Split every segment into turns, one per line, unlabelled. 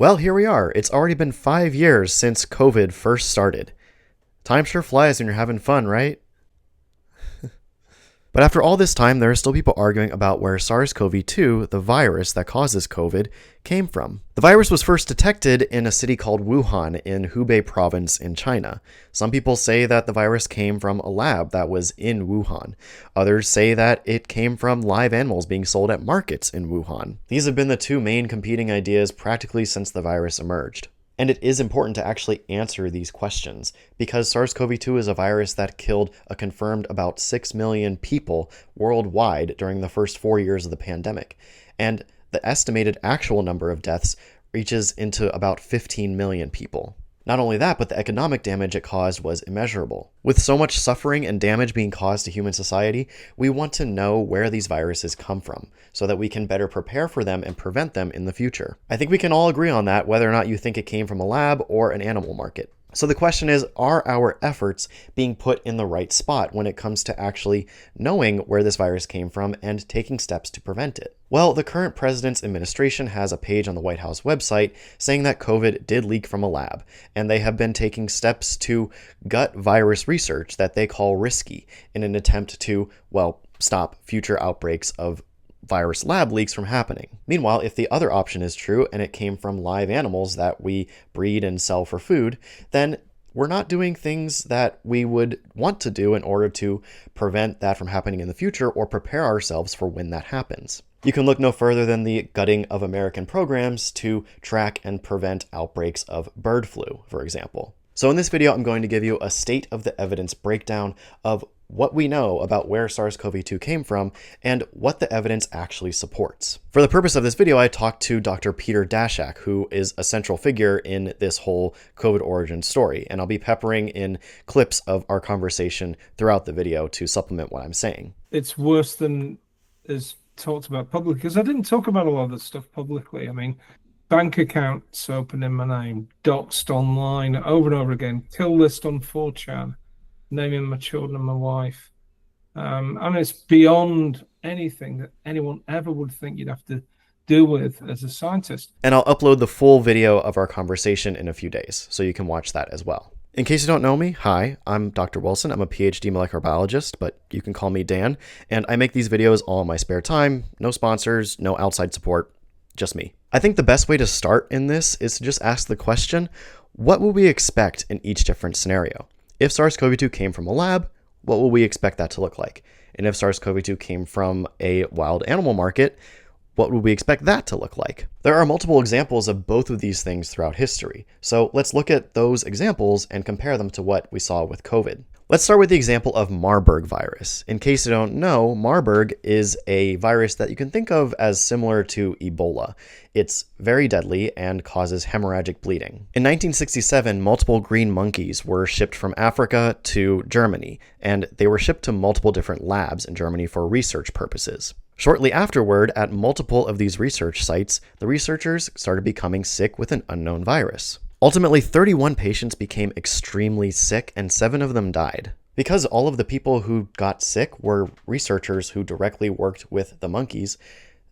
Well, here we are. It's already been 5 years since COVID first started. Time sure flies when you're having fun, right? But after all this time, there are still people arguing about where SARS-CoV-2, the virus that causes COVID, came from. The virus was first detected in a city called Wuhan in Hubei province in China. Some people say that the virus came from a lab that was in Wuhan. Others say that it came from live animals being sold at markets in Wuhan. These have been the two main competing ideas practically since the virus emerged. And it is important to actually answer these questions because SARS-CoV-2 is a virus that killed a confirmed about 6 million people worldwide during the first 4 years of the pandemic. And the estimated actual number of deaths reaches into about 15 million people. Not only that, but the economic damage it caused was immeasurable. With so much suffering and damage being caused to human society, we want to know where these viruses come from so that we can better prepare for them and prevent them in the future. I think we can all agree on that, whether or not you think it came from a lab or an animal market. So the question is, are our efforts being put in the right spot when it comes to actually knowing where this virus came from and taking steps to prevent it? Well, the current president's administration has a page on the White House website saying that COVID did leak from a lab, and they have been taking steps to gut virus research that they call risky in an attempt to, well, stop future outbreaks of virus lab leaks from happening. Meanwhile, if the other option is true and it came from live animals that we breed and sell for food, then we're not doing things that we would want to do in order to prevent that from happening in the future or prepare ourselves for when that happens. You can look no further than the gutting of American programs to track and prevent outbreaks of bird flu, for example. So in this video, I'm going to give you a state of the evidence breakdown of what we know about where SARS-CoV-2 came from and what the evidence actually supports. For the purpose of this video, I talked to Dr. Peter Daszak, who is a central figure in this whole COVID origin story, and I'll be peppering in clips of our conversation throughout the video to supplement what I'm saying.
It's worse than is talked about publicly, because I didn't talk about a lot of this stuff publicly. I mean, bank accounts open in my name, doxed online over and over again, kill list on 4chan, naming my children and my wife. And it's beyond anything that anyone ever would think you'd have to deal with as a scientist.
And I'll upload the full video of our conversation in a few days, so you can watch that as well. In case you don't know me, hi, I'm Dr. Wilson. I'm a PhD molecular biologist, but you can call me Dan, and I make these videos all in my spare time. No sponsors, no outside support, just me. I think the best way to start in this is to just ask the question, what will we expect in each different scenario? If SARS-CoV-2 came from a lab, what will we expect that to look like? And if SARS-CoV-2 came from a wild animal market, what would we expect that to look like? There are multiple examples of both of these things throughout history. So let's look at those examples and compare them to what we saw with COVID. Let's start with the example of Marburg virus. In case you don't know, Marburg is a virus that you can think of as similar to Ebola. It's very deadly and causes hemorrhagic bleeding. In 1967, multiple green monkeys were shipped from Africa to Germany, and they were shipped to multiple different labs in Germany for research purposes. Shortly afterward, at multiple of these research sites, the researchers started becoming sick with an unknown virus. Ultimately, 31 patients became extremely sick and 7 of them died. Because all of the people who got sick were researchers who directly worked with the monkeys,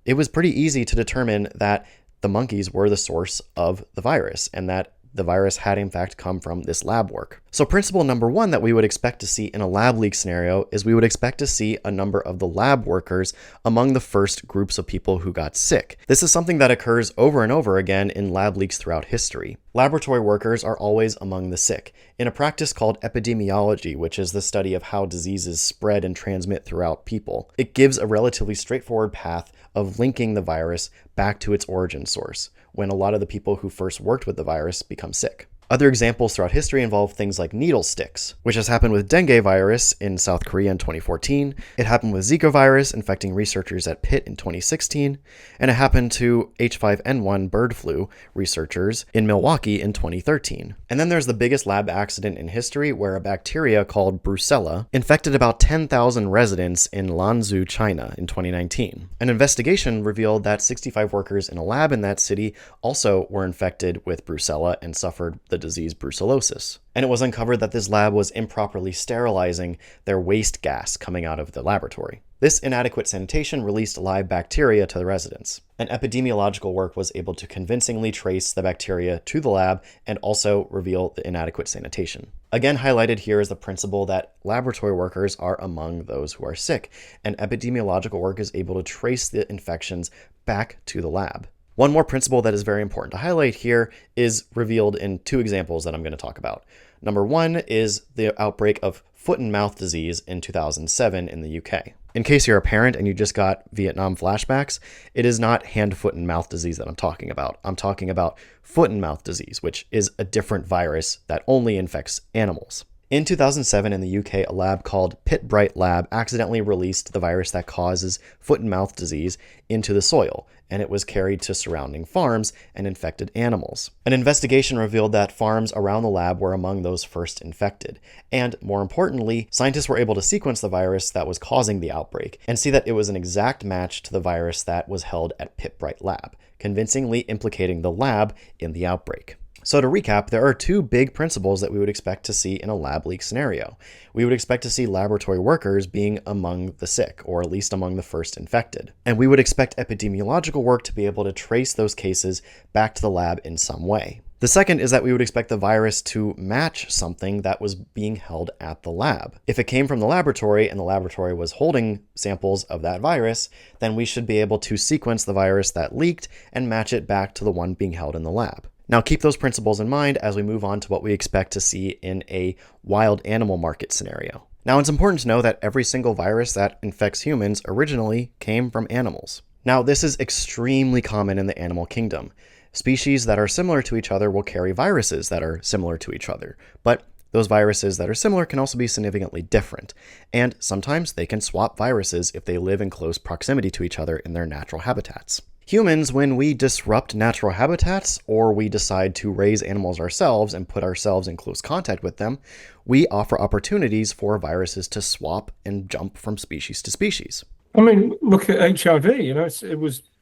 it was pretty easy to determine that the monkeys were the source of the virus and that the virus had in fact come from this lab work. So principle number one that we would expect to see in a lab leak scenario is we would expect to see a number of the lab workers among the first groups of people who got sick. This is something that occurs over and over again in lab leaks throughout history. Laboratory workers are always among the sick. In a practice called epidemiology, which is the study of how diseases spread and transmit throughout people, it gives a relatively straightforward path of linking the virus back to its origin source, when a lot of the people who first worked with the virus become sick. Other examples throughout history involve things like needle sticks, which has happened with dengue virus in South Korea in 2014. It happened with Zika virus infecting researchers at Pitt in 2016, and it happened to H5N1 bird flu researchers in Milwaukee in 2013. And then there's the biggest lab accident in history where a bacteria called Brucella infected about 10,000 residents in Lanzhou, China in 2019. An investigation revealed that 65 workers in a lab in that city also were infected with Brucella and suffered the the disease brucellosis. And it was uncovered that this lab was improperly sterilizing their waste gas coming out of the laboratory. This inadequate sanitation released live bacteria to the residents. And epidemiological work was able to convincingly trace the bacteria to the lab and also reveal the inadequate sanitation. Again, highlighted here is the principle that laboratory workers are among those who are sick, and epidemiological work is able to trace the infections back to the lab. One more principle that is very important to highlight here is revealed in two examples that I'm going to talk about. Number one is the outbreak of foot and mouth disease in 2007 in the UK. In case you're a parent and you just got Vietnam flashbacks, it is not hand, foot, and mouth disease that I'm talking about. I'm talking about foot and mouth disease, which is a different virus that only infects animals. In 2007 in the UK, a lab called Pitt-Bright Lab accidentally released the virus that causes foot and mouth disease into the soil, and it was carried to surrounding farms and infected animals. An investigation revealed that farms around the lab were among those first infected, and more importantly, scientists were able to sequence the virus that was causing the outbreak and see that it was an exact match to the virus that was held at Pitt-Bright Lab, convincingly implicating the lab in the outbreak. So to recap, there are two big principles that we would expect to see in a lab leak scenario. We would expect to see laboratory workers being among the sick, or at least among the first infected. And we would expect epidemiological work to be able to trace those cases back to the lab in some way. The second is that we would expect the virus to match something that was being held at the lab. If it came from the laboratory and the laboratory was holding samples of that virus, then we should be able to sequence the virus that leaked and match it back to the one being held in the lab. Now keep those principles in mind as we move on to what we expect to see in a wild animal market scenario. Now it's important to know that every single virus that infects humans originally came from animals. Now this is extremely common in the animal kingdom. Species that are similar to each other will carry viruses that are similar to each other, but those viruses that are similar can also be significantly different, and sometimes they can swap viruses if they live in close proximity to each other in their natural habitats. Humans, when we disrupt natural habitats or we decide to raise animals ourselves and put ourselves in close contact with them, we offer opportunities for viruses to swap and jump from species to species.
I mean, look at HIV,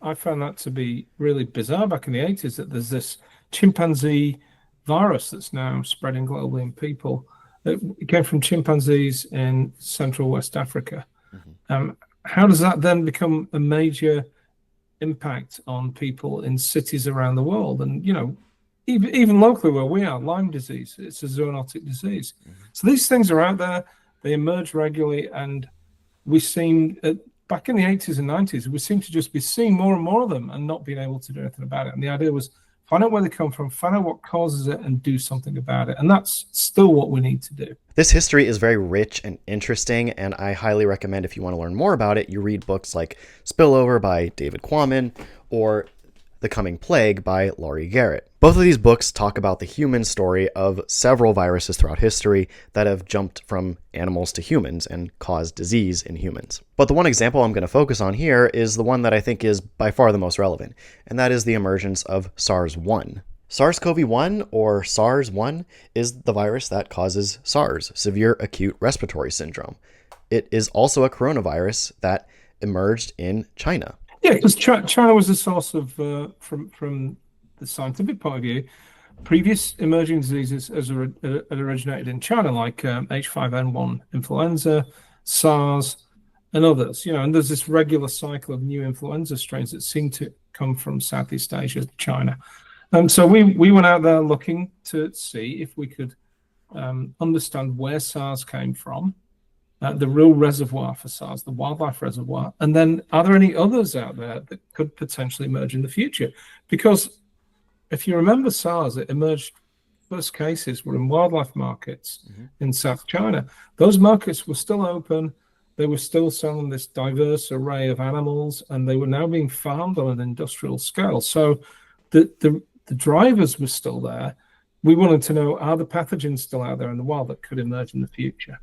I found that to be really bizarre back in the 80s that there's this chimpanzee virus that's now spreading globally in people. It came from chimpanzees in Central West Africa. Mm-hmm. How does that then become a major impact on people in cities around the world? And even locally where we are, Lyme disease, it's a zoonotic disease. Mm-hmm. So these things are out there, they emerge regularly, and we seem back in the 80s and 90s we seem to just be seeing more and more of them and not being able to do anything about it. And the idea was find out where they come from, find out what causes it, and do something about it. And that's still what we need to do.
This history is very rich and interesting, and I highly recommend, if you want to learn more about it, you read books like Spillover by David Quammen or The Coming Plague by Laurie Garrett. Both of these books talk about the human story of several viruses throughout history that have jumped from animals to humans and caused disease in humans. But the one example I'm going to focus on here is the one that I think is by far the most relevant, and that is the emergence of SARS-1. SARS-CoV-1, or SARS-1, is the virus that causes SARS, severe acute respiratory syndrome. It is also a coronavirus that emerged in China.
Yeah, because China was the source of, from the scientific point of view, previous emerging diseases had originated in China, like H5N1 influenza, SARS, and others. And there's this regular cycle of new influenza strains that seem to come from Southeast Asia, China. So we went out there looking to see if we could understand where SARS came from, the real reservoir for SARS, the wildlife reservoir, and then are there any others out there that could potentially emerge in the future? Because if you remember SARS, it emerged, first cases were in wildlife markets in South China. Those markets were still open. They were still selling this diverse array of animals, and they were now being farmed on an industrial scale. So the drivers were still there. We wanted to know, are the pathogens still out there in the wild that could emerge in the future?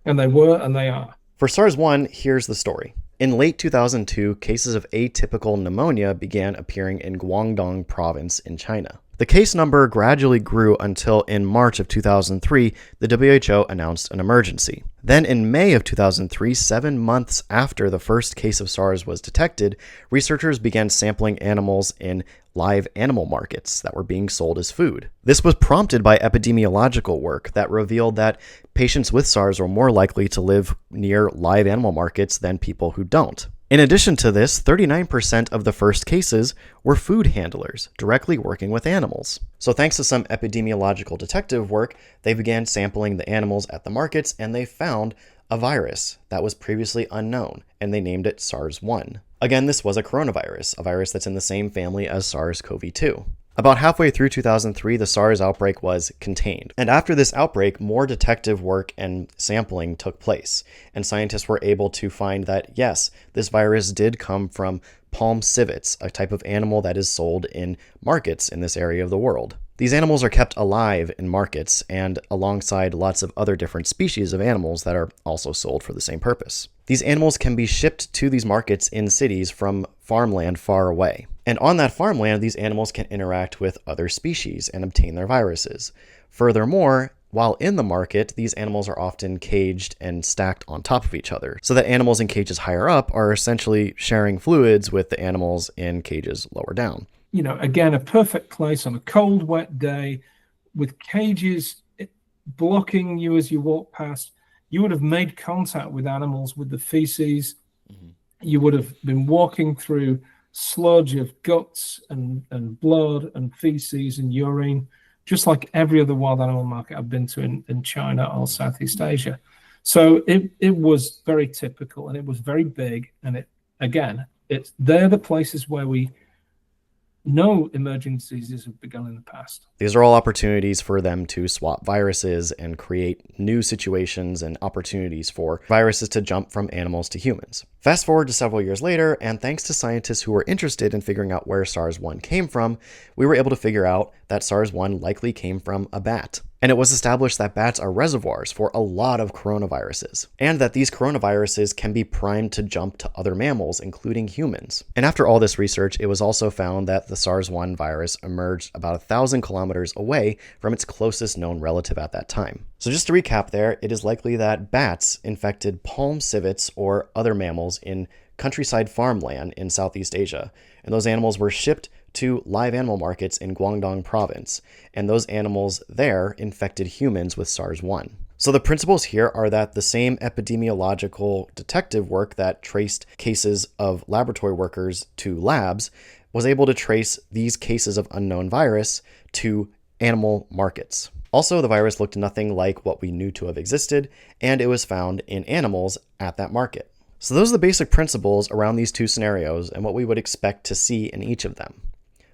And they were, and they are.
For SARS-1, here's the story. In late 2002, cases of atypical pneumonia began appearing in Guangdong province in China. The case number gradually grew until in March of 2003, the WHO announced an emergency. Then in May of 2003, 7 months after the first case of SARS was detected, researchers began sampling animals in live animal markets that were being sold as food. This was prompted by epidemiological work that revealed that patients with SARS were more likely to live near live animal markets than people who don't. In addition to this, 39% of the first cases were food handlers directly working with animals. So thanks to some epidemiological detective work, they began sampling the animals at the markets and they found a virus that was previously unknown, and they named it SARS-1. Again, this was a coronavirus, a virus that's in the same family as SARS-CoV-2. About halfway through 2003, the SARS outbreak was contained. And after this outbreak, more detective work and sampling took place. And scientists were able to find that, yes, this virus did come from palm civets, a type of animal that is sold in markets in this area of the world. These animals are kept alive in markets and alongside lots of other different species of animals that are also sold for the same purpose. These animals can be shipped to these markets in cities from farmland far away. And on that farmland, these animals can interact with other species and obtain their viruses. Furthermore, while in the market, these animals are often caged and stacked on top of each other, so that animals in cages higher up are essentially sharing fluids with the animals in cages lower down.
You know, again, a perfect place on a cold, wet day with cages blocking you as you walk past. You would have made contact with animals with the feces. Mm-hmm. You would have been walking through sludge of guts and blood and feces and urine, just like every other wild animal market I've been to in China or Southeast Asia. So it was very typical and it was very big. And they're the places where we know emerging diseases have begun in the past.
These are all opportunities for them to swap viruses and create new situations and opportunities for viruses to jump from animals to humans. Fast forward to several years later, and thanks to scientists who were interested in figuring out where SARS-1 came from, we were able to figure out that SARS-1 likely came from a bat. And it was established that bats are reservoirs for a lot of coronaviruses, and that these coronaviruses can be primed to jump to other mammals, including humans. And after all this research, it was also found that the SARS-1 virus emerged about 1,000 kilometers away from its closest known relative at that time. So just to recap there, it is likely that bats infected palm civets or other mammals in countryside farmland in Southeast Asia, and those animals were shipped to live animal markets in Guangdong province, and those animals there infected humans with SARS-1. So the principles here are that the same epidemiological detective work that traced cases of laboratory workers to labs was able to trace these cases of unknown virus to animal markets. Also, the virus looked nothing like what we knew to have existed, and it was found in animals at that market. So those are the basic principles around these two scenarios and what we would expect to see in each of them.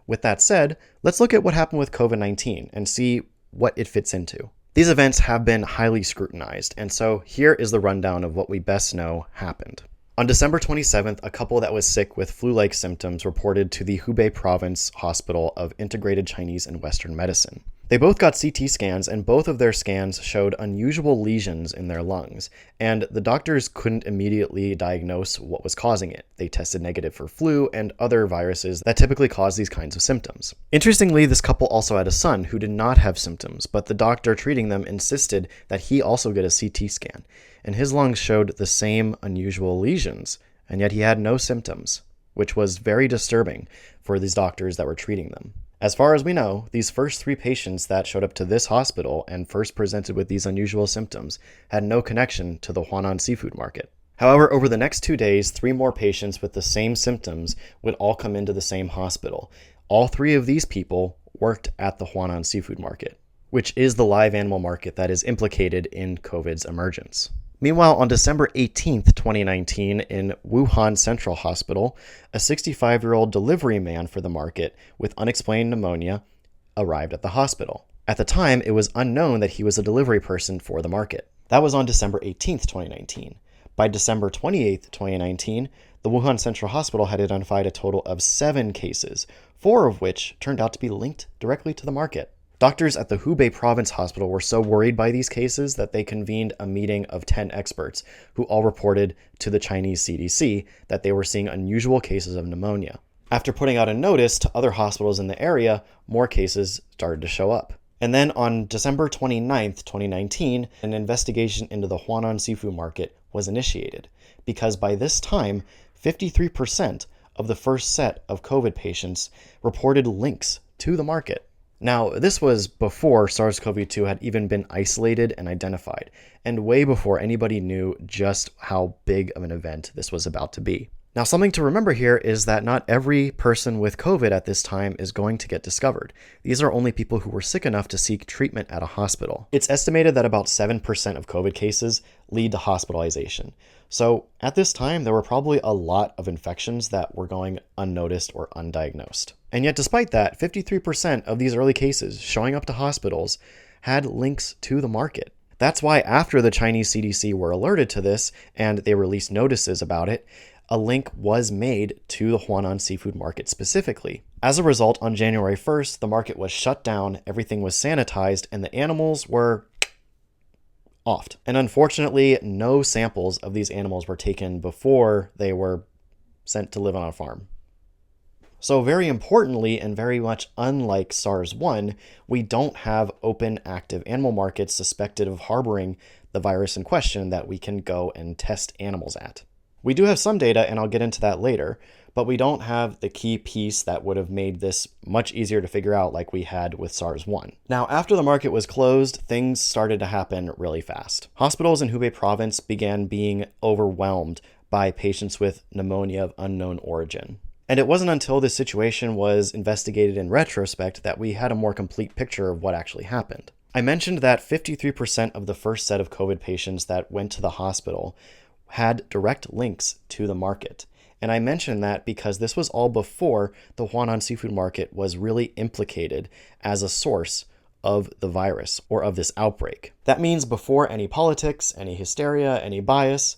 With that said, let's look at what happened with COVID-19 and see what it fits into. These events have been highly scrutinized, and so here is the rundown of what we best know happened. On December 27th, a couple that was sick with flu-like symptoms reported to the Hubei Province Hospital of Integrated Chinese and Western Medicine. They both got CT scans, and both of their scans showed unusual lesions in their lungs, and the doctors couldn't immediately diagnose what was causing it. They tested negative for flu and other viruses that typically cause these kinds of symptoms. Interestingly, this couple also had a son who did not have symptoms, but the doctor treating them insisted that he also get a CT scan, and his lungs showed the same unusual lesions, and yet he had no symptoms, which was very disturbing for these doctors that were treating them. As far as we know, these first 3 patients that showed up to this hospital and first presented with these unusual symptoms had no connection to the Huanan seafood market. However, over the next 2 days, 3 more patients with the same symptoms would all come into the same hospital. All 3 of these people worked at the Huanan seafood market, which is the live animal market that is implicated in COVID's emergence. Meanwhile, on December 18th, 2019, in Wuhan Central Hospital, a 65-year-old delivery man for the market with unexplained pneumonia arrived at the hospital. At the time, it was unknown that he was a delivery person for the market. That was on December 18th, 2019. By December 28th, 2019, the Wuhan Central Hospital had identified a total of 7 cases, 4 of which turned out to be linked directly to the market. Doctors at the Hubei Province Hospital were so worried by these cases that they convened a meeting of 10 experts who all reported to the Chinese CDC that they were seeing unusual cases of pneumonia. After putting out a notice to other hospitals in the area, more cases started to show up. And then on December 29th, 2019, an investigation into the Huanan seafood market was initiated, because by this time, 53% of the first set of COVID patients reported links to the market. Now, this was before SARS-CoV-2 had even been isolated and identified, and way before anybody knew just how big of an event this was about to be. Now, something to remember here is that not every person with COVID at this time is going to get discovered. These are only people who were sick enough to seek treatment at a hospital. It's estimated that about 7% of COVID cases lead to hospitalization. So at this time, there were probably a lot of infections that were going unnoticed or undiagnosed. And yet, despite that, 53% of these early cases showing up to hospitals had links to the market. That's why after the Chinese CDC were alerted to this and they released notices about it, a link was made to the Huanan seafood market specifically. As a result, on January 1st, the market was shut down, everything was sanitized, and the animals were offed. And unfortunately, no samples of these animals were taken before they were sent to live on a farm. So very importantly, and very much unlike SARS-1, we don't have open, active animal markets suspected of harboring the virus in question that we can go and test animals at. We do have some data, and I'll get into that later, but we don't have the key piece that would have made this much easier to figure out like we had with SARS-1. Now, after the market was closed, things started to happen really fast. Hospitals in Hubei province began being overwhelmed by patients with pneumonia of unknown origin. And it wasn't until this situation was investigated in retrospect that we had a more complete picture of what actually happened. I mentioned that 53% of the first set of COVID patients that went to the hospital had direct links to the market. And I mention that because this was all before the Huanan seafood market was really implicated as a source of the virus or of this outbreak. That means before any politics, any hysteria, any bias,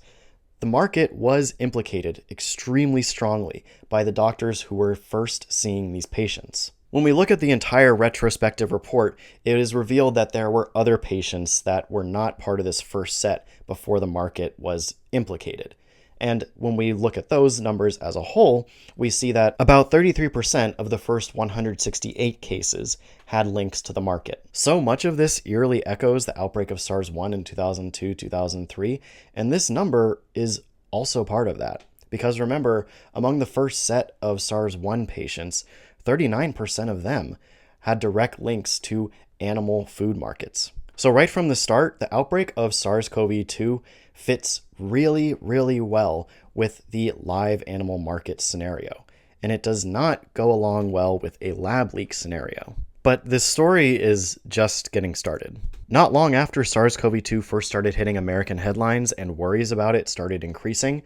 the market was implicated extremely strongly by the doctors who were first seeing these patients. When we look at the entire retrospective report, it is revealed that there were other patients that were not part of this first set before the market was implicated. And when we look at those numbers as a whole, we see that about 33% of the first 168 cases had links to the market. So much of this eerily echoes the outbreak of SARS-1 in 2002-2003, and this number is also part of that. Because remember, among the first set of SARS-1 patients, 39% of them had direct links to animal food markets. So right from the start, the outbreak of SARS-CoV-2 fits really, really well with the live animal market scenario, and it does not go along well with a lab leak scenario. But this story is just getting started. Not long after SARS-CoV-2 first started hitting American headlines and worries about it started increasing,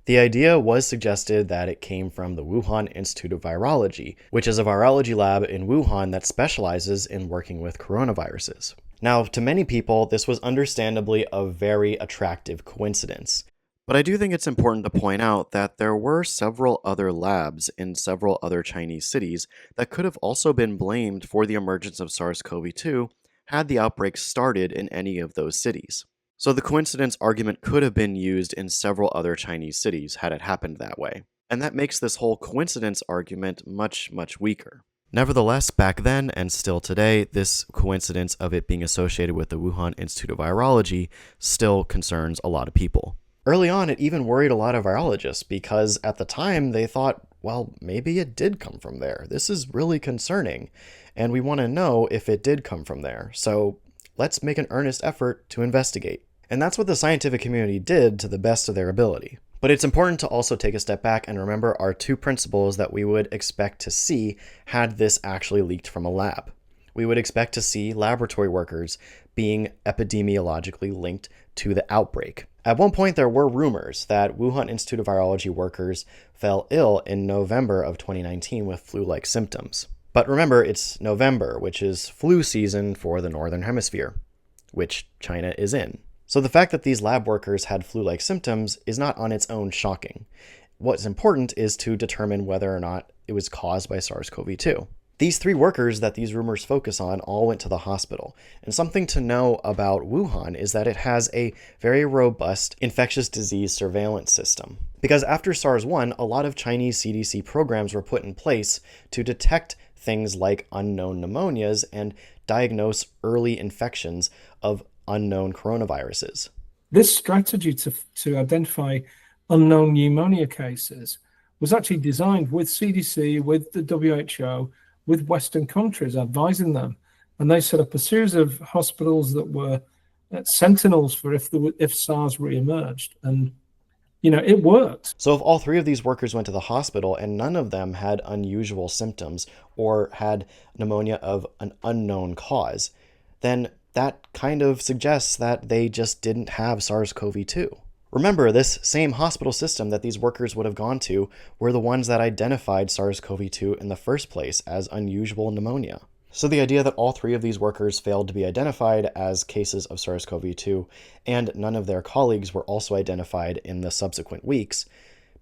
the idea was suggested that it came from the Wuhan Institute of Virology, which is a virology lab in Wuhan that specializes in working with coronaviruses. Now, to many people, this was understandably a very attractive coincidence. But I do think it's important to point out that there were several other labs in several other Chinese cities that could have also been blamed for the emergence of SARS-CoV-2 had the outbreak started in any of those cities. So the coincidence argument could have been used in several other Chinese cities had it happened that way. And that makes this whole coincidence argument much, much weaker. Nevertheless, back then and still today, this coincidence of it being associated with the Wuhan Institute of Virology still concerns a lot of people. Early on, it even worried a lot of virologists because at the time they thought, well, maybe it did come from there. This is really concerning, and we want to know if it did come from there. So let's make an earnest effort to investigate. And that's what the scientific community did to the best of their ability. But it's important to also take a step back and remember our two principles that we would expect to see had this actually leaked from a lab. We would expect to see laboratory workers being epidemiologically linked to the outbreak. At one point, there were rumors that Wuhan Institute of Virology workers fell ill in November of 2019 with flu-like symptoms. But remember, it's November, which is flu season for the Northern Hemisphere, which China is in. So the fact that these lab workers had flu-like symptoms is not on its own shocking. What's important is to determine whether or not it was caused by SARS-CoV-2. These three workers that these rumors focus on all went to the hospital. And something to know about Wuhan is that it has a very robust infectious disease surveillance system. Because after SARS-1, a lot of Chinese CDC programs were put in place to detect things like unknown pneumonias and diagnose early infections of unknown coronaviruses.
This strategy to identify unknown pneumonia cases was actually designed with CDC, with the WHO, with Western countries advising them. And they set up a series of hospitals that were sentinels for if SARS re-emerged. And, it worked.
So if all three of these workers went to the hospital and none of them had unusual symptoms or had pneumonia of an unknown cause, then that kind of suggests that they just didn't have SARS-CoV-2. Remember, this same hospital system that these workers would have gone to were the ones that identified SARS-CoV-2 in the first place as unusual pneumonia. So the idea that all three of these workers failed to be identified as cases of SARS-CoV-2 and none of their colleagues were also identified in the subsequent weeks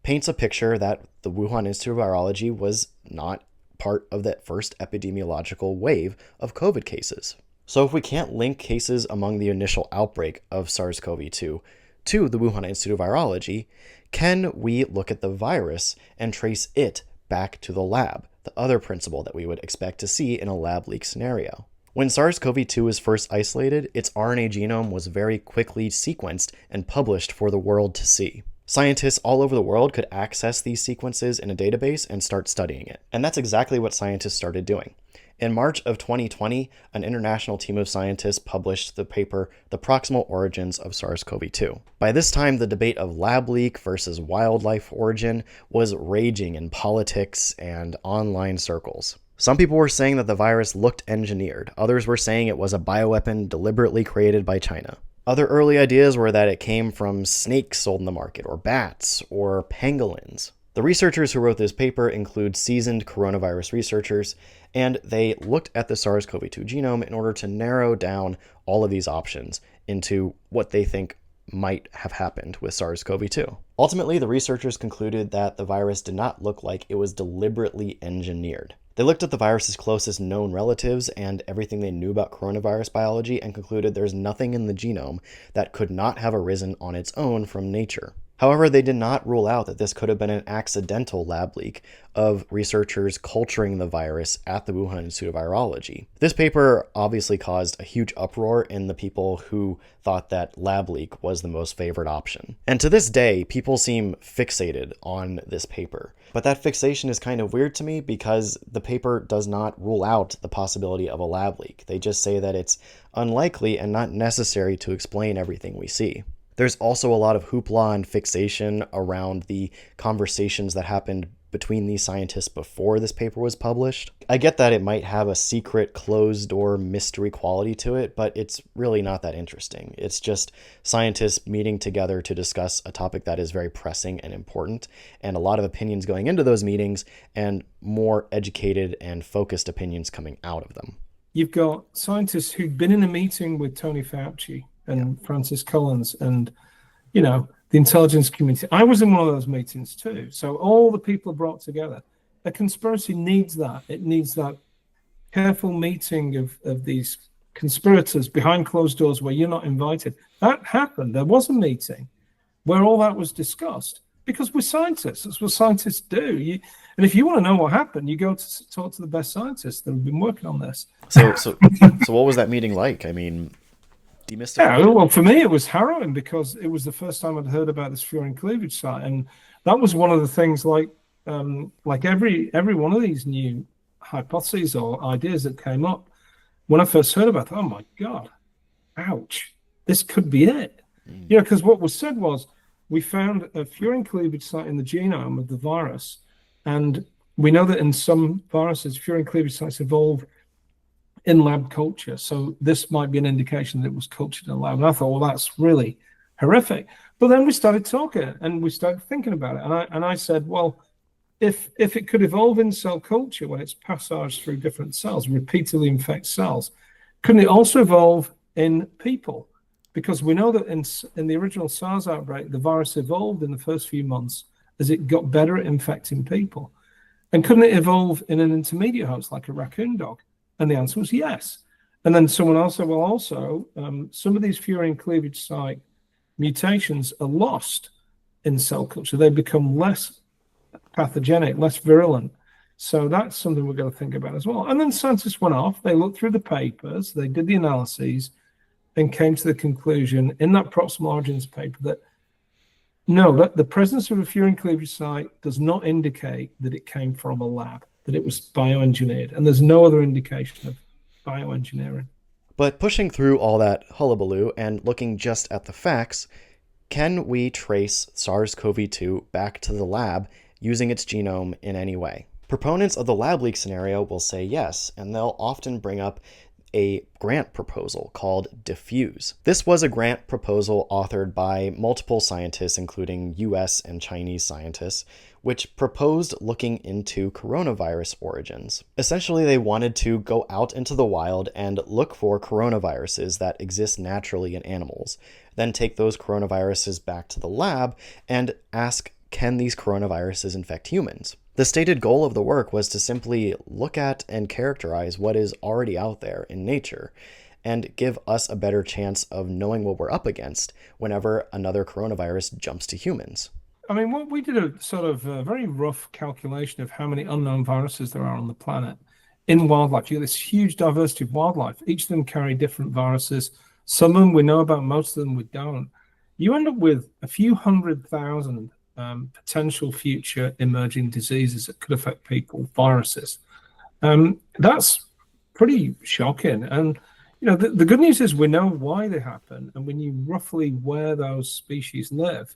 paints a picture that the Wuhan Institute of Virology was not part of that first epidemiological wave of COVID cases. So if we can't link cases among the initial outbreak of SARS-CoV-2 to the Wuhan Institute of Virology, can we look at the virus and trace it back to the lab, the other principle that we would expect to see in a lab leak scenario? When SARS-CoV-2 was first isolated, its RNA genome was very quickly sequenced and published for the world to see. Scientists all over the world could access these sequences in a database and start studying it. And that's exactly what scientists started doing. In March of 2020, an international team of scientists published the paper, The Proximal Origins of SARS-CoV-2. By this time, the debate of lab leak versus wildlife origin was raging in politics and online circles. Some people were saying that the virus looked engineered. Others were saying it was a bioweapon deliberately created by China. Other early ideas were that it came from snakes sold in the market, or bats, or pangolins. The researchers who wrote this paper include seasoned coronavirus researchers, and they looked at the SARS-CoV-2 genome in order to narrow down all of these options into what they think might have happened with SARS-CoV-2. Ultimately, the researchers concluded that the virus did not look like it was deliberately engineered. They looked at the virus's closest known relatives and everything they knew about coronavirus biology and concluded there's nothing in the genome that could not have arisen on its own from nature. However, they did not rule out that this could have been an accidental lab leak of researchers culturing the virus at the Wuhan Institute of Virology. This paper obviously caused a huge uproar in the people who thought that lab leak was the most favored option. And to this day, people seem fixated on this paper. But that fixation is kind of weird to me because the paper does not rule out the possibility of a lab leak. They just say that it's unlikely and not necessary to explain everything we see. There's also a lot of hoopla and fixation around the conversations that happened between these scientists before this paper was published. I get that it might have a secret, closed-door mystery quality to it, but it's really not that interesting. It's just scientists meeting together to discuss a topic that is very pressing and important, and a lot of opinions going into those meetings, and more educated and focused opinions coming out of them.
You've got scientists who've been in a meeting with Tony Fauci and Francis Collins and, the intelligence community. I was in one of those meetings too. So all the people are brought together. A conspiracy needs that. It needs that careful meeting of these conspirators behind closed doors where you're not invited. That happened. There was a meeting where all that was discussed because we're scientists. That's what scientists do. And if you want to know what happened, you go to talk to the best scientists that have been working on this.
So what was that meeting like? I mean, demystify.
Yeah, well, for me, it was harrowing because it was the first time I'd heard about this furin cleavage site, and that was one of the things. Like every one of these new hypotheses or ideas that came up, when I first heard about it, oh my God, ouch, this could be it. Because what was said was we found a furin cleavage site in the genome of the virus, and we know that in some viruses, furin cleavage sites evolve in lab culture. So this might be an indication that it was cultured in a lab. And I thought, well, that's really horrific. But then we started talking and we started thinking about it. And I said, well, if it could evolve in cell culture when it's passaged through different cells, repeatedly infect cells, couldn't it also evolve in people? Because we know that in the original SARS outbreak, the virus evolved in the first few months as it got better at infecting people. And couldn't it evolve in an intermediate host like a raccoon dog? And the answer was yes. And then someone else said, well, also, some of these furin cleavage site mutations are lost in cell culture. They become less pathogenic, less virulent. So that's something we're going to think about as well. And then scientists went off, they looked through the papers, they did the analyses, and came to the conclusion in that proximal origins paper that no, that the presence of a furin cleavage site does not indicate that it came from a lab, that it was bioengineered. And there's no other indication of bioengineering.
But pushing through all that hullabaloo and looking just at the facts, can we trace SARS-CoV-2 back to the lab using its genome in any way? Proponents of the lab leak scenario will say yes, and they'll often bring up a grant proposal called Diffuse. This was a grant proposal authored by multiple scientists, including US and Chinese scientists, which proposed looking into coronavirus origins. Essentially, they wanted to go out into the wild and look for coronaviruses that exist naturally in animals, then take those coronaviruses back to the lab and ask, can these coronaviruses infect humans? The stated goal of the work was to simply look at and characterize what is already out there in nature and give us a better chance of knowing what we're up against whenever another coronavirus jumps to humans.
I mean, we did a sort of very rough calculation of how many unknown viruses there are on the planet in wildlife. You have this huge diversity of wildlife. Each of them carry different viruses. Some of them we know about, most of them we don't. You end up with a few 100,000 potential future emerging diseases that could affect people, viruses. That's pretty shocking. And you know, the good news is we know why they happen, and we knew roughly where those species live.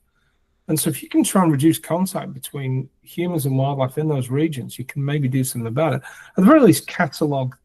And so if you can try and reduce contact between humans and wildlife in those regions, you can maybe do something about it. At the very least, catalog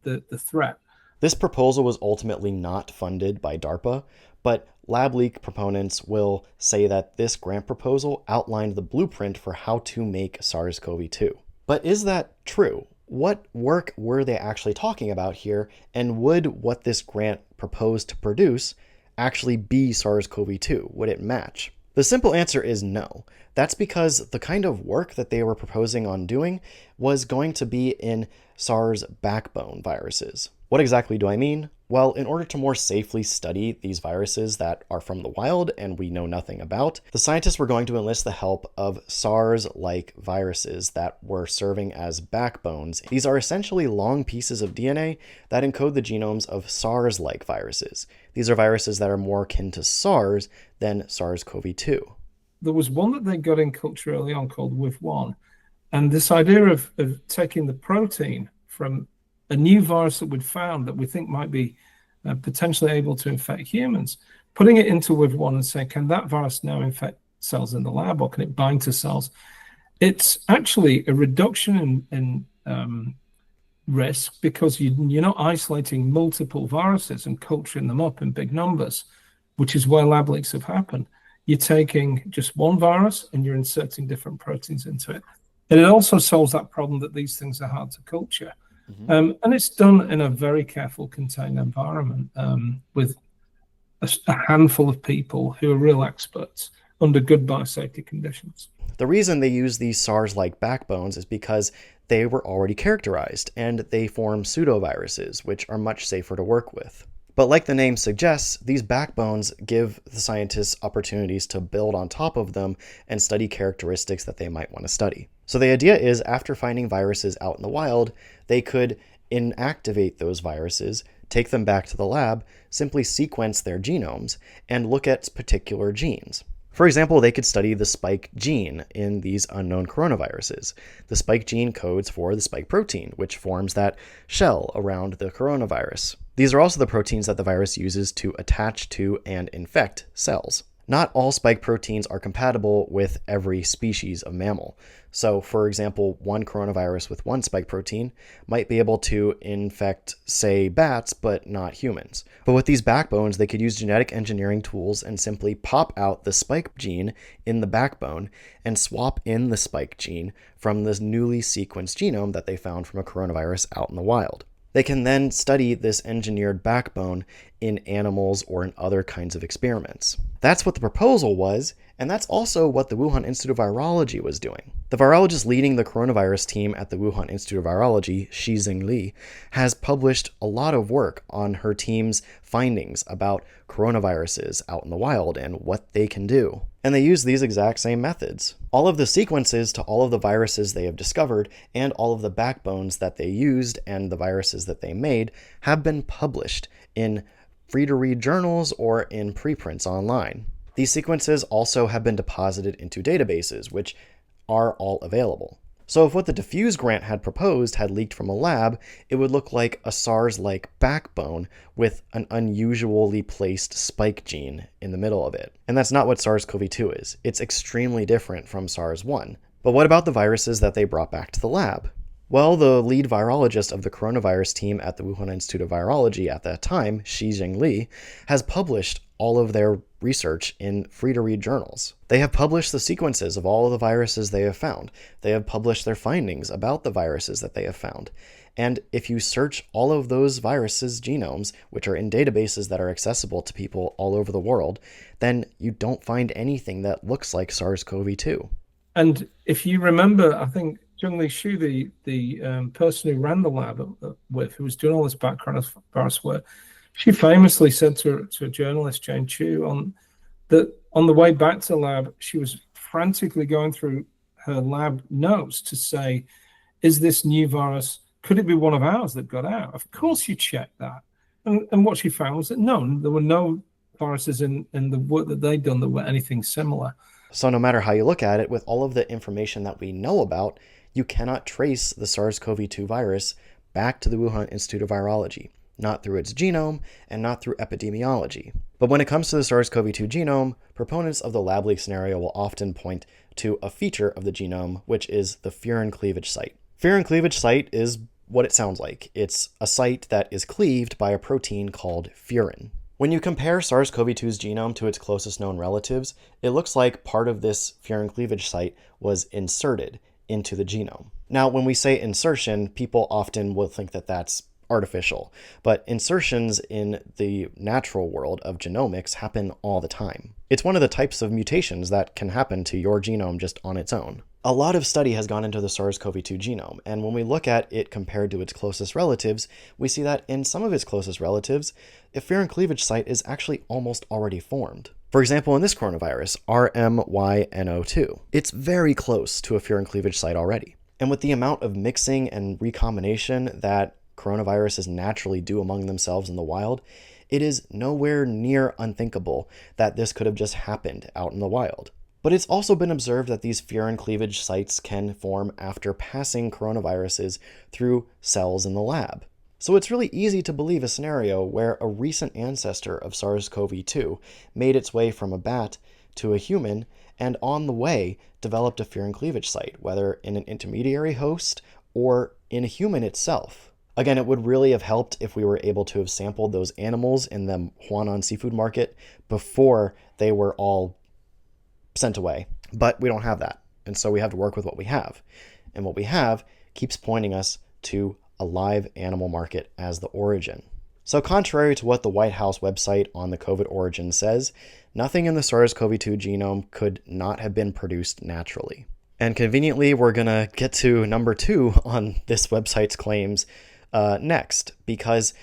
the threat.
This proposal was ultimately not funded by DARPA, but lab leak proponents will say that this grant proposal outlined the blueprint for how to make SARS-CoV-2. But is that true? What work were they actually talking about here, and would what this grant proposed to produce actually be SARS-CoV-2? Would it match? The simple answer is no. That's because the kind of work that they were proposing on doing was going to be in SARS backbone viruses. What exactly do I mean? Well, in order to more safely study these viruses that are from the wild and we know nothing about, the scientists were going to enlist the help of SARS-like viruses that were serving as backbones. These are essentially long pieces of DNA that encode the genomes of SARS-like viruses. These are viruses that are more akin to SARS than SARS-CoV-2.
There was one that they got in culture early on called WIV1. And this idea of taking the protein from a new virus that we'd found that we think might be potentially able to infect humans, putting it into WIV1 and saying, can that virus now infect cells in the lab, or can it bind to cells? It's actually a reduction in risk because you're not isolating multiple viruses and culturing them up in big numbers, which is where lab leaks have happened. You're taking just one virus and you're inserting different proteins into it. And it also solves that problem that these things are hard to culture. And it's done in a very careful, contained environment with a handful of people who are real experts under good biosafety conditions.
The reason they use these SARS-like backbones is because they were already characterized, and they form pseudoviruses, which are much safer to work with. But like the name suggests, these backbones give the scientists opportunities to build on top of them and study characteristics that they might want to study. So the idea is, after finding viruses out in the wild, they could inactivate those viruses, take them back to the lab, simply sequence their genomes, and look at particular genes. For example, they could study the spike gene in these unknown coronaviruses. The spike gene codes for the spike protein, which forms that shell around the coronavirus. These are also the proteins that the virus uses to attach to and infect cells. Not all spike proteins are compatible with every species of mammal. So, for example, one coronavirus with one spike protein might be able to infect, say, bats, but not humans. But with these backbones, they could use genetic engineering tools and simply pop out the spike gene in the backbone and swap in the spike gene from this newly sequenced genome that they found from a coronavirus out in the wild. They can then study this engineered backbone in animals or in other kinds of experiments. That's what the proposal was, And that's also what the Wuhan Institute of Virology was doing. The virologist leading the coronavirus team at the Wuhan Institute of Virology, Shizheng Li, has published a lot of work on her team's findings about coronaviruses out in the wild and what they can do. And they use these exact same methods. All of the sequences to all of the viruses they have discovered and all of the backbones that they used and the viruses that they made have been published in free-to-read journals or in preprints online. These sequences also have been deposited into databases, which are all available. So if what the Diffuse grant had proposed had leaked from a lab, it would look like a SARS-like backbone with an unusually placed spike gene in the middle of it. And that's not what SARS-CoV-2 is. It's extremely different from SARS-1. But what about the viruses that they brought back to the lab? Well, the lead virologist of the coronavirus team at the Wuhan Institute of Virology at that time, Shizheng Li, has published all of their research in free-to-read journals. They have published the sequences of all of the viruses they have found. They have published their findings about the viruses that they have found. And if you search all of those viruses' genomes, which are in databases that are accessible to people all over the world, then you don't find anything that looks like SARS-CoV-2.
And if you remember, I think Zhengli Xu, the person who ran the lab who was doing all this background virus work, she famously said to a journalist, Jane Chu, on the way back to the lab, she was frantically going through her lab notes to say, is this new virus, could it be one of ours that got out? Of course you check that. And what she found was that no, there were no viruses in the work that they'd done that were anything similar.
So no matter how you look at it, with all of the information that we know about, you cannot trace the SARS-CoV-2 virus back to the Wuhan Institute of Virology, not through its genome and not through epidemiology. But when it comes to the SARS-CoV-2 genome, proponents of the lab leak scenario will often point to a feature of the genome, which is the furin cleavage site. Furin cleavage site is what it sounds like. It's a site that is cleaved by a protein called furin. When you compare SARS-CoV-2's genome to its closest known relatives, it looks like part of this furin cleavage site was inserted into the genome. Now, when we say insertion, people often will think that that's artificial, but insertions in the natural world of genomics happen all the time. It's one of the types of mutations that can happen to your genome just on its own. A lot of study has gone into the SARS-CoV-2 genome, and when we look at it compared to its closest relatives, we see that in some of its closest relatives, a furin cleavage site is actually almost already formed. For example, in this coronavirus, RMYNO2, it's very close to a furin cleavage site already. And with the amount of mixing and recombination that coronaviruses naturally do among themselves in the wild, it is nowhere near unthinkable that this could have just happened out in the wild. But it's also been observed that these furin cleavage sites can form after passing coronaviruses through cells in the lab. So it's really easy to believe a scenario where a recent ancestor of SARS-CoV-2 made its way from a bat to a human and on the way developed a furin cleavage site, whether in an intermediary host or in a human itself. Again, it would really have helped if we were able to have sampled those animals in the Huanan seafood market before they were all sent away. But we don't have that. And so we have to work with what we have. And what we have keeps pointing us to a live animal market as the origin. So contrary to what the White House website on the COVID origin says, nothing in the SARS-CoV-2 genome could not have been produced naturally. And conveniently, we're going to get to number 2 on this website's claims next, because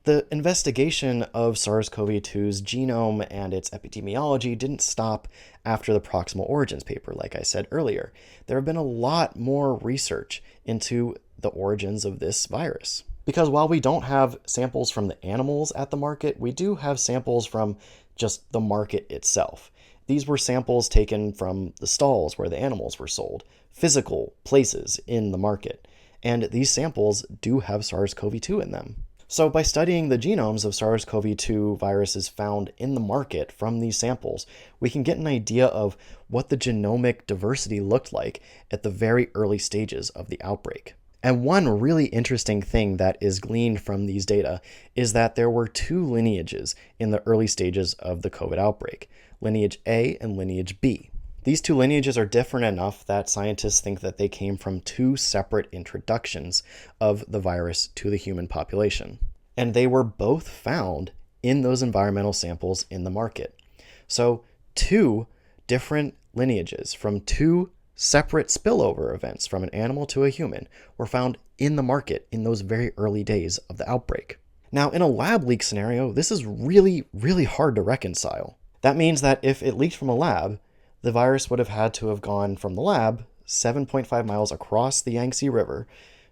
the investigation of SARS-CoV-2's genome and its epidemiology didn't stop after the Proximal origins paper, like I said earlier. There have been a lot more research into the origins of this virus. Because while we don't have samples from the animals at the market, we do have samples from just the market itself. These were samples taken from the stalls where the animals were sold, physical places in the market. And these samples do have SARS-CoV-2 in them. So by studying the genomes of SARS-CoV-2 viruses found in the market from these samples, we can get an idea of what the genomic diversity looked like at the very early stages of the outbreak. And one really interesting thing that is gleaned from these data is that there were 2 lineages in the early stages of the COVID outbreak, Lineage A and Lineage B. These 2 lineages are different enough that scientists think that they came from 2 separate introductions of the virus to the human population. And they were both found in those environmental samples in the market. So 2 different lineages from two separate spillover events from an animal to a human were found in the market in those very early days of the outbreak. Now, in a lab leak scenario, this is really, really hard to reconcile. That means that if it leaked from a lab, the virus would have had to have gone from the lab 7.5 miles across the Yangtze River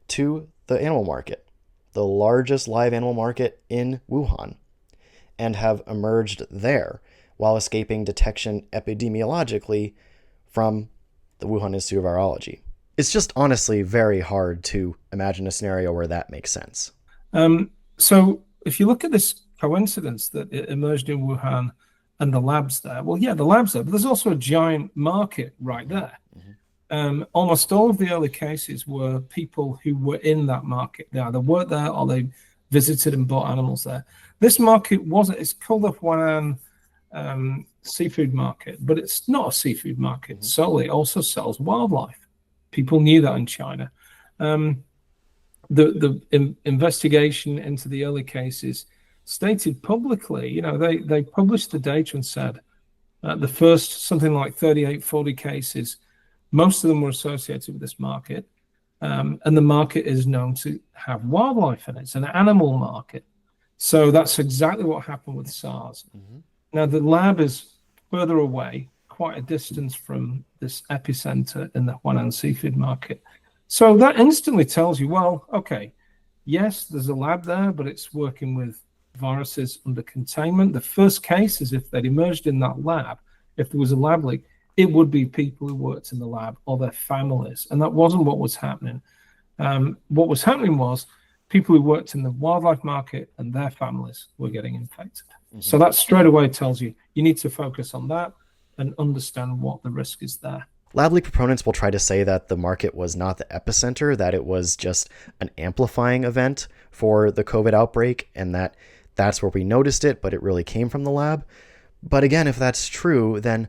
to the animal market, the largest live animal market in Wuhan, and have emerged there while escaping detection epidemiologically from the Wuhan Institute of Virology. It's just honestly very hard to imagine a scenario where that makes sense.
So if you look at this coincidence that it emerged in Wuhan and the labs there, well, yeah, the labs there, but there's also a giant market right there. Almost all of the early cases were people who were in that market. They either worked there or they visited and bought animals there. This market it's called the Huanan seafood market, but it's not a seafood market solely. It also sells wildlife. People knew that in China. The investigation into the early cases stated publicly, they published the data and said the first something like 38, 40 cases, most of them were associated with this market. And the market is known to have wildlife in it. It's an animal market. So that's exactly what happened with SARS. Now, the lab is further away, quite a distance from this epicenter in the Huanan seafood market. So that instantly tells you, well, okay, yes, there's a lab there, but it's working with viruses under containment. The first case is if they'd emerged in that lab, if there was a lab leak, it would be people who worked in the lab or their families. And that wasn't what was happening. What was happening was people who worked in the wildlife market and their families were getting infected. So that straight away tells you need to focus on that and understand what the risk is there.
Lab leak proponents will try to say that the market was not the epicenter, that it was just an amplifying event for the COVID outbreak, and that's where we noticed it, but it really came from the lab. But again, if that's true, then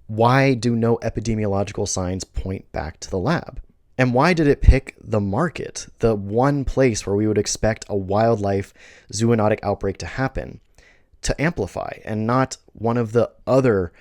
why do no epidemiological signs point back to the lab? And why did it pick the market, the one place where we would expect a wildlife zoonotic outbreak to happen, to amplify, and not one of the other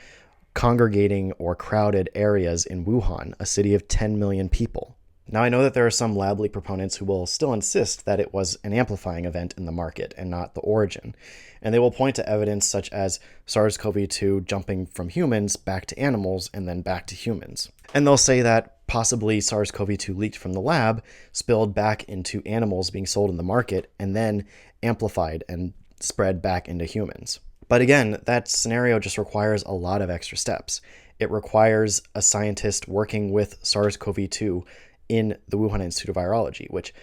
congregating or crowded areas in Wuhan, a city of 10 million people? Now, I know that there are some lab leak proponents who will still insist that it was an amplifying event in the market and not the origin, and they will point to evidence such as SARS-CoV-2 jumping from humans back to animals and then back to humans. And they'll say that possibly SARS-CoV-2 leaked from the lab, spilled back into animals being sold in the market, and then amplified and spread back into humans. But again, that scenario just requires a lot of extra steps. It requires a scientist working with SARS-CoV-2 in the Wuhan Institute of Virology, which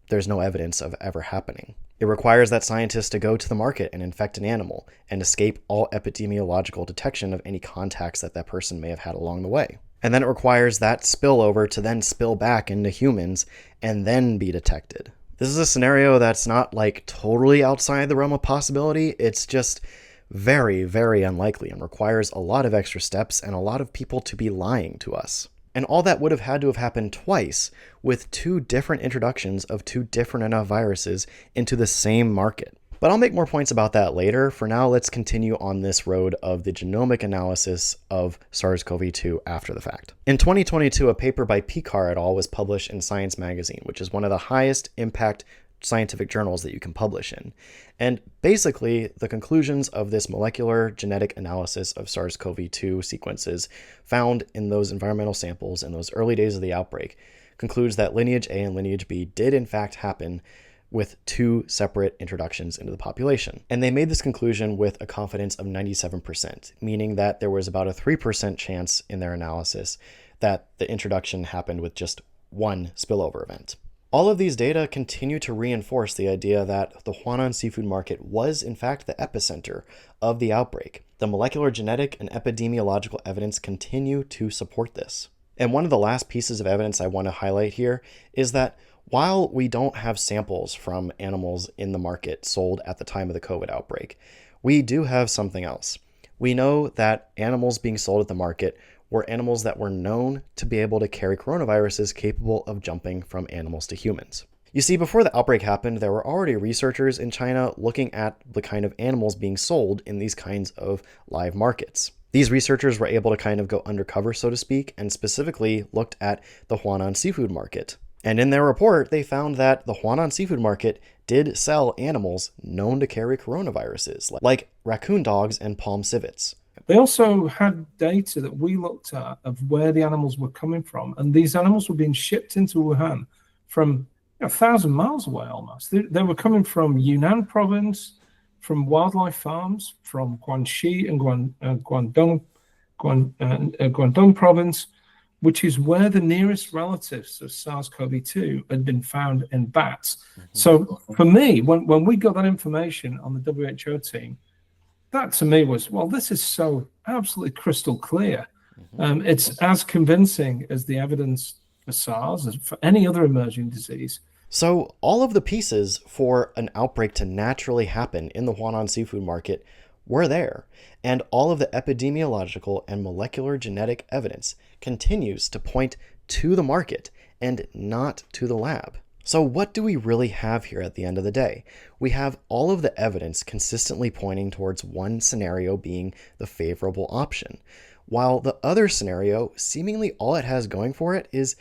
there's no evidence of ever happening. It requires that scientist to go to the market and infect an animal and escape all epidemiological detection of any contacts that person may have had along the way. And then it requires that spillover to then spill back into humans and then be detected. This is a scenario that's not totally outside the realm of possibility. It's just very, very unlikely and requires a lot of extra steps and a lot of people to be lying to us. And all that would have had to have happened twice with two different introductions of two different enough viruses into the same market. But I'll make more points about that later. For now, let's continue on this road of the genomic analysis of SARS-CoV-2 after the fact. In 2022, a paper by Picard et al. Was published in Science magazine, which is one of the highest impact scientific journals that you can publish in. And basically, the conclusions of this molecular genetic analysis of SARS-CoV-2 sequences found in those environmental samples in those early days of the outbreak concludes that Lineage A and Lineage B did in fact happen with two separate introductions into the population. And they made this conclusion with a confidence of 97%, meaning that there was about a 3% chance in their analysis that the introduction happened with just one spillover event. All of these data continue to reinforce the idea that the Huanan seafood market was in fact the epicenter of the outbreak. The molecular genetic and epidemiological evidence continue to support this. And one of the last pieces of evidence I want to highlight here is that while we don't have samples from animals in the market sold at the time of the COVID outbreak, we do have something else. We know that animals being sold at the market were animals that were known to be able to carry coronaviruses capable of jumping from animals to humans. You see, before the outbreak happened, there were already researchers in China looking at the kind of animals being sold in these kinds of live markets. These researchers were able to kind of go undercover, so to speak, and specifically looked at the Huanan seafood market. And in their report, they found that the Huanan seafood market did sell animals known to carry coronaviruses, like raccoon dogs and palm civets.
They also had data that we looked at of where the animals were coming from, and these animals were being shipped into Wuhan from 1,000 miles away almost. They were coming from Yunnan province, from wildlife farms, from Guangxi and Guangdong province, which is where the nearest relatives of SARS-CoV-2 had been found in bats. So for me, when we got that information on the WHO team, that to me was, well, this is so absolutely crystal clear. It's as convincing as the evidence for SARS, as for any other emerging disease.
So all of the pieces for an outbreak to naturally happen in the Huanan seafood market were there, and all of the epidemiological and molecular genetic evidence continues to point to the market and not to the lab. So what do we really have here at the end of the day? We have all of the evidence consistently pointing towards one scenario being the favorable option, while the other scenario, seemingly all it has going for it is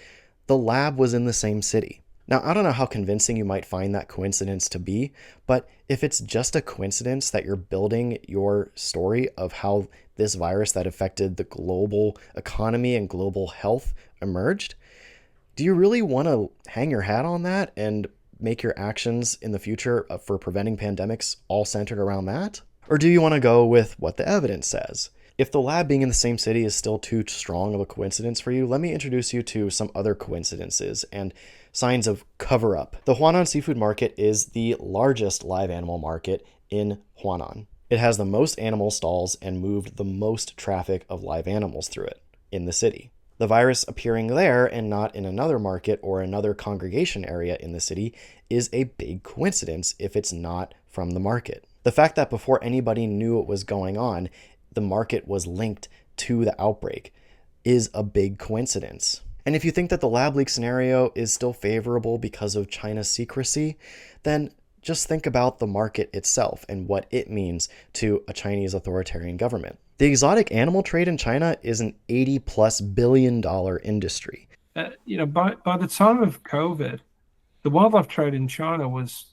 the lab was in the same city. Now, I don't know how convincing you might find that coincidence to be, but if it's just a coincidence that you're building your story of how this virus that affected the global economy and global health emerged, do you really want to hang your hat on that and make your actions in the future for preventing pandemics all centered around that? Or do you want to go with what the evidence says? If the lab being in the same city is still too strong of a coincidence for you, let me introduce you to some other coincidences and signs of cover-up. The Huanan seafood market is the largest live animal market in Huanan. It has the most animal stalls and moved the most traffic of live animals through it in the city. The virus appearing there and not in another market or another congregation area in the city is a big coincidence if it's not from the market. The fact that before anybody knew what was going on, the market was linked to the outbreak is a big coincidence. And if you think that the lab leak scenario is still favorable because of China's secrecy, then just think about the market itself and what it means to a Chinese authoritarian government. The exotic animal trade in China is an $80+ billion industry.
By the time of COVID, the wildlife trade in China was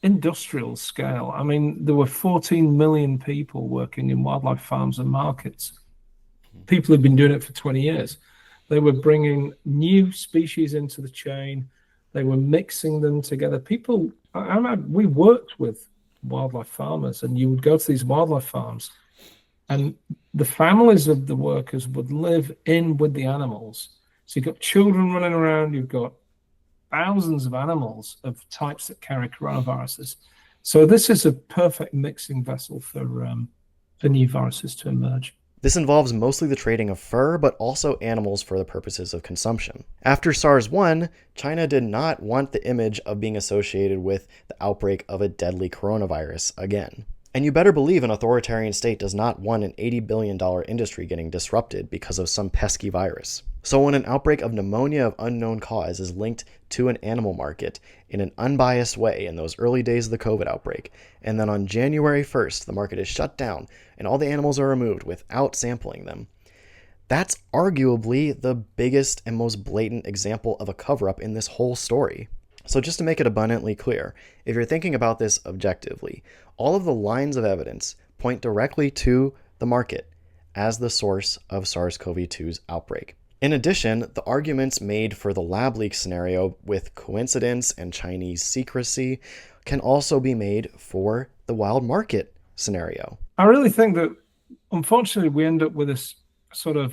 industrial scale. I mean, there were 14 million people working in wildlife farms and markets. People had been doing it for 20 years. They were bringing new species into the chain. They were mixing them together. We worked with wildlife farmers, and you would go to these wildlife farms, and the families of the workers would live in with the animals. So you've got children running around, you've got thousands of animals of types that carry coronaviruses. So this is a perfect mixing vessel for new viruses to emerge.
This involves mostly the trading of fur, but also animals for the purposes of consumption. After SARS-1, China did not want the image of being associated with the outbreak of a deadly coronavirus again. And you better believe an authoritarian state does not want an $80 billion industry getting disrupted because of some pesky virus. So when an outbreak of pneumonia of unknown cause is linked to an animal market in an unbiased way in those early days of the COVID outbreak, and then on January 1st, the market is shut down and all the animals are removed without sampling them, that's arguably the biggest and most blatant example of a cover-up in this whole story. So just to make it abundantly clear, if you're thinking about this objectively, all of the lines of evidence point directly to the market as the source of SARS-CoV-2's outbreak. In addition, the arguments made for the lab leak scenario with coincidence and Chinese secrecy can also be made for the wild market scenario.
I really think that, unfortunately, we end up with this sort of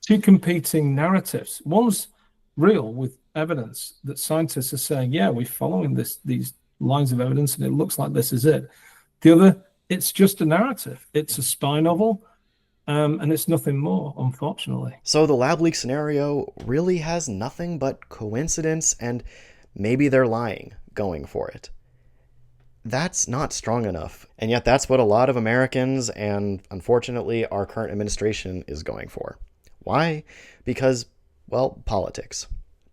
two competing narratives. One's real with evidence that scientists are saying, yeah, we're following these lines of evidence and it looks like this is it. The other, it's just a narrative. It's a spy novel. And it's nothing more, unfortunately.
So the lab leak scenario really has nothing but coincidence and maybe they're lying going for it. That's not strong enough. And yet that's what a lot of Americans and unfortunately our current administration is going for. Why? Because, well, politics.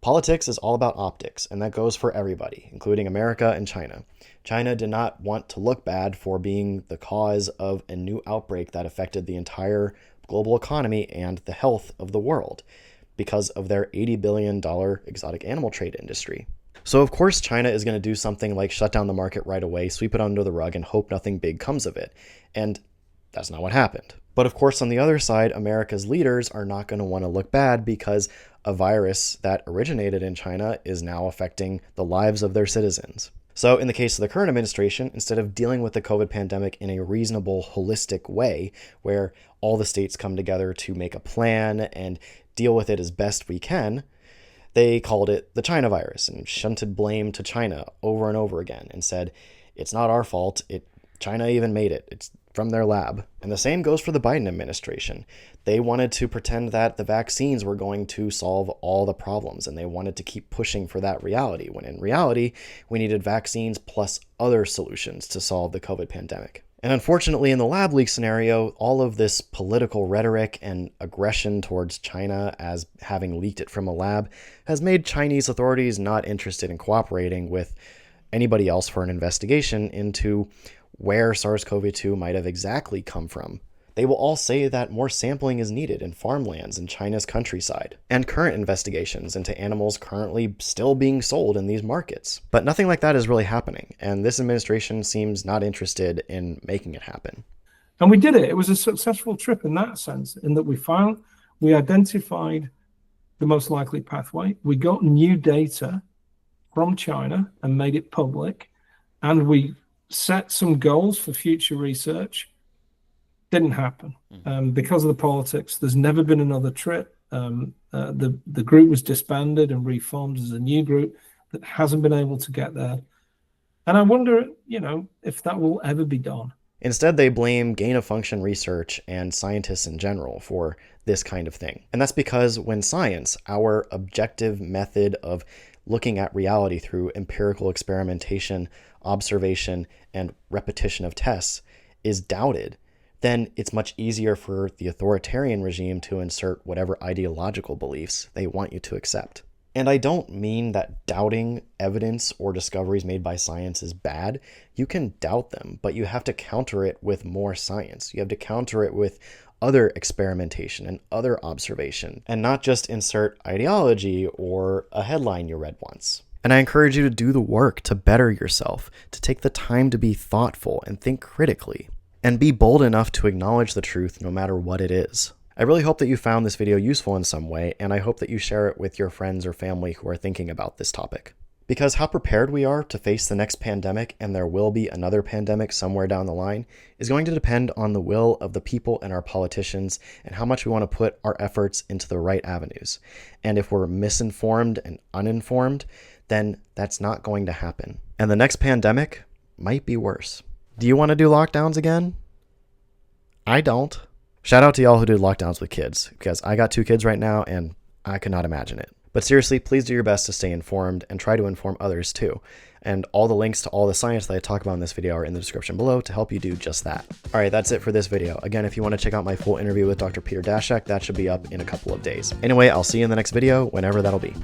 Politics is all about optics, and that goes for everybody, including America and China. China did not want to look bad for being the cause of a new outbreak that affected the entire global economy and the health of the world because of their $80 billion exotic animal trade industry. So of course China is going to do something like shut down the market right away, sweep it under the rug, and hope nothing big comes of it. And that's not what happened. But of course, on the other side, America's leaders are not going to want to look bad because a virus that originated in China is now affecting the lives of their citizens. So in the case of the current administration, instead of dealing with the COVID pandemic in a reasonable, holistic way, where all the states come together to make a plan and deal with it as best we can, they called it the China virus and shunted blame to China over and over again and said, it's not our fault. China even made it. It's from their lab. And the same goes for the Biden administration. They wanted to pretend that the vaccines were going to solve all the problems, and they wanted to keep pushing for that reality, when in reality, we needed vaccines plus other solutions to solve the COVID pandemic. And unfortunately, in the lab leak scenario, all of this political rhetoric and aggression towards China as having leaked it from a lab has made Chinese authorities not interested in cooperating with anybody else for an investigation into where SARS-CoV-2 might have exactly come from. They will all say that more sampling is needed in farmlands in China's countryside, and current investigations into animals currently still being sold in these markets. But nothing like that is really happening, and this administration seems not interested in making it happen.
And we did it. It was a successful trip in that sense, in that we identified the most likely pathway. We got new data from China and made it public, and we set some goals for future research. Didn't happen because of the politics. There's never been another trip. The group was disbanded and reformed as a new group that hasn't been able to get there. And I wonder, if that will ever be done.
Instead, they blame gain-of-function research and scientists in general for this kind of thing. And that's because when science, our objective method of looking at reality through empirical experimentation, observation, and repetition of tests, is doubted, then it's much easier for the authoritarian regime to insert whatever ideological beliefs they want you to accept. And I don't mean that doubting evidence or discoveries made by science is bad. You can doubt them, but you have to counter it with more science. You have to counter it with other experimentation and other observation, and not just insert ideology or a headline you read once. And I encourage you to do the work to better yourself, to take the time to be thoughtful and think critically, and be bold enough to acknowledge the truth no matter what it is. I really hope that you found this video useful in some way, and I hope that you share it with your friends or family who are thinking about this topic. Because how prepared we are to face the next pandemic, and there will be another pandemic somewhere down the line, is going to depend on the will of the people and our politicians and how much we want to put our efforts into the right avenues. And if we're misinformed and uninformed, then that's not going to happen. And the next pandemic might be worse. Do you want to do lockdowns again? I don't. Shout out to y'all who do lockdowns with kids, because I got 2 kids right now and I could not imagine it. But seriously, please do your best to stay informed and try to inform others too. And all the links to all the science that I talk about in this video are in the description below to help you do just that. All right, that's it for this video. Again, if you want to check out my full interview with Dr. Peter Daszak, that should be up in a couple of days. Anyway, I'll see you in the next video, whenever that'll be.